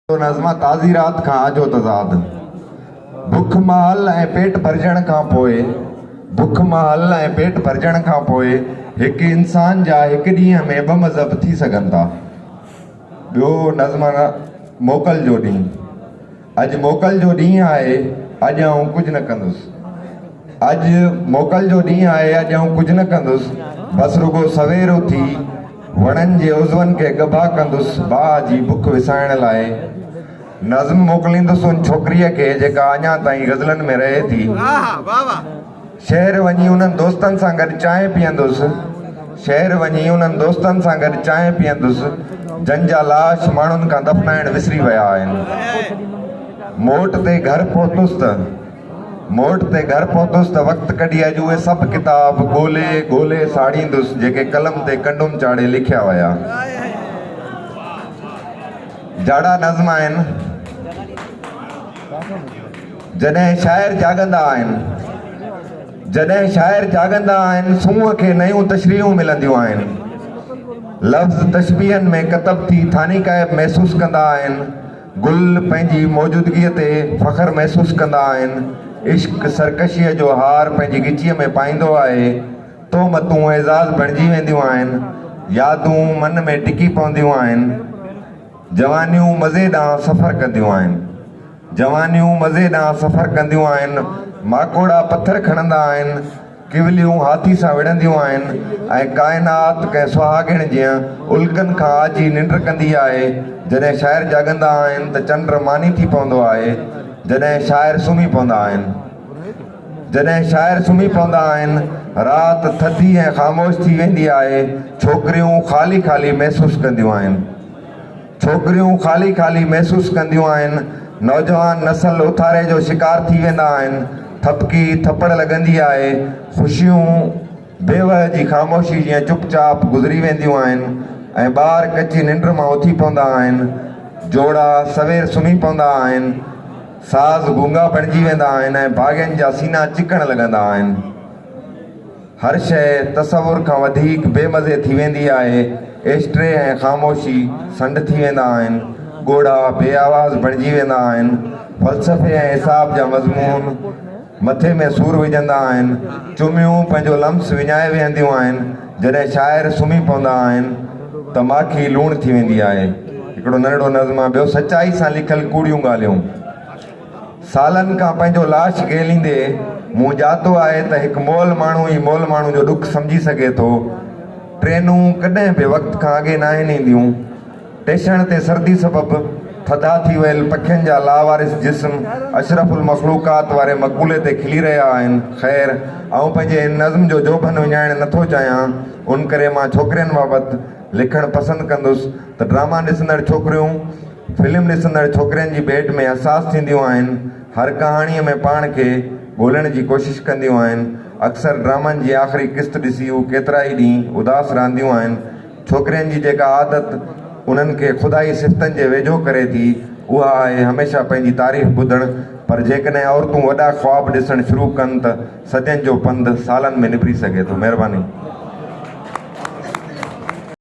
तो नज़्मा ताज़ी रात खां आजो तज़ाद भुख महल ऐं पेट भरजण खां पोइ भुख महल ऐं पेट भरजण खां पोइ हिकु इंसान जा हिकु ॾींहं में ॿ मज़हब थी सघनि था। ॿियो नज़्मा मोकल जो ॾींहुं। अॼु मोकल जो ॾींहुं आहे, अॼु आउं कुझु न कंदुसि। अॼु मोकल जो ॾींहुं आहे, अॼु आउं कुझु न कंदुसि। बसि रुगो सवेर उथी वणनि जे उज़वनि खे गबा कंदुसि भाउ जी बुख विसाइण लाइ। नज़्म मोकिलींदुसि उन छोकिरीअ खे जेका अञा ताईं गज़लनि में रहे थी। शहर वञी उन्हनि दोस्तनि सां गॾु चांहि पीअंदुसि। शहर वञी उन्हनि दोस्तनि सां गॾु चांहि पीअंदुसि जंहिंजा लाश माण्हुनि खां दफ़नाइण विसरी विया आहिनि। मोट ते घर पहुतुसि त वक़्तु कढी अॼु उहे सभु किताब ॻोल्हे ॻोल्हे साड़ींदुसि जेके कलम ते कंडुम चाढ़े लिखिया विया। जाड़ा नज़्म आहिनि। जॾहिं शाइर जाॻंदा आहिनि सूंहं खे नयूं तशरीहूं मिलंदियूं आहिनि। लफ़्ज़ तशबीहनि में कतब थी थानी क़ैब महसूसु कंदा आहिनि। गुल पंहिंजी मौजूदगीअ ते फ़ख़्रु महसूसु कंदा आहिनि। इश्क सरकशीअ जो हार पंहिंजी गिचीअ में पाईंदो आहे। तोहमतूं एज़ाज़ बणिजी वेंदियूं आहिनि। यादूं मन में टिकी पवंदियूं आहिनि। जवानियूं मज़े ॾांहुं सफ़र कंदियूं आहिनि। माकोड़ा पथर खणंदा आहिनि। किवलियूं हाथी सां विढ़ंदियूं आहिनि ऐं काइनात कंहिं सुहागिण जीअं उल्कनि खां आजी निंड कंदी आहे। जॾहिं शाइर जाॻंदा आहिनि त चंड मानी थी पवंदो आहे। जॾहिं शाइर सुम्ही पवंदा आहिनि राति थधी ऐं ख़ामोश थी वेंदी आहे। छोकिरियूं ख़ाली ख़ाली महसूसु कंदियूं आहिनि। नौजवान नस्ल उथारे जो शिकार थी वेंदा आहिनि। थपकी थपड़ लॻंदी आहे। ख़ुशियूं बेवह जी ख़ामोशी जीअं चुपचाप गुज़री वेंदियूं आहिनि ऐं ॿार कची निंड मां उथी पवंदा आहिनि। जोड़ा सवेर सुम्ही पवंदा आहिनि। साज़ गूंगा बणिजी वेंदा आहिनि ऐं भाॻनि जा सीना चिकण लॻंदा आहिनि। हर शइ तसवुर खां वधीक बेमज़े थी वेंदी आहे। एस्ट्रे ऐं ख़ामोशी संड थी वेंदा आहिनि। ॻोढ़ा बेआवाज़ बणिजी वेंदा आहिनि। फ़लसफ़े ऐं हिसाब जा मज़मून मथे में सूर विझंदा आहिनि। चुमियूं पंहिंजो लम्स विञाए वेहंदियूं आहिनि। जॾहिं शाइर सुम्ही पवंदा आहिनि त माखी लूण थी वेंदी आहे। हिकिड़ो नंढड़ो नज़्म आहे। ॿियो सचाई सां लिखियल कूड़ियूं ॻाल्हियूं। सालनि खां पंहिंजो लाश गेलींदे मूं ॼातो आहे त हिकु मोल माण्हू ई मोल माण्हू जो ॾुख सम्झी सघे थो। ट्रेनूं कॾहिं बि वक़्त खां अॻे न आहिनि ईंदियूं। स्टेशन ते सर्दी सबबु थधा थी वियल पखियुनि जा लावारिस जिस्म अशरफुल मखलूकात वारे मक़बूले ते खिली रहिया आहिनि। ख़ैर आउं पंहिंजे नज़्म जो जोबन विञाइण नथो चाहियां। उन करे मां छोकिरियुनि बाबति लिखणु पसंदि कंदुसि त ड्रामा ॾिसंदड़ छोकिरियूं फिल्म ॾिसंदड़ छोकिरियुनि जी भेट में हसास थींदियूं आहिनि। हर कहाणीअ में पाण खे ॻोल्हण जी कोशिशि कंदियूं आहिनि। अक्सर ड्रामनि जी आख़िरी क़िस्त ॾिसी हू केतिरा ई ॾींहं उदास रहंदियूं आहिनि। छोकिरियुनि जी जेका आदत उन्हनि खे ख़ुदाई सिफ़तनि जे वेझो करे थी उहा आहे हमेशह पंहिंजी तारीफ़ ॿुधणु। पर जेकॾहिं औरतूं वॾा ख़्वाब ॾिसणु शुरू कनि त सदियुनि जो पंधु सालनि में निबिरी सघे थो। महिरबानी।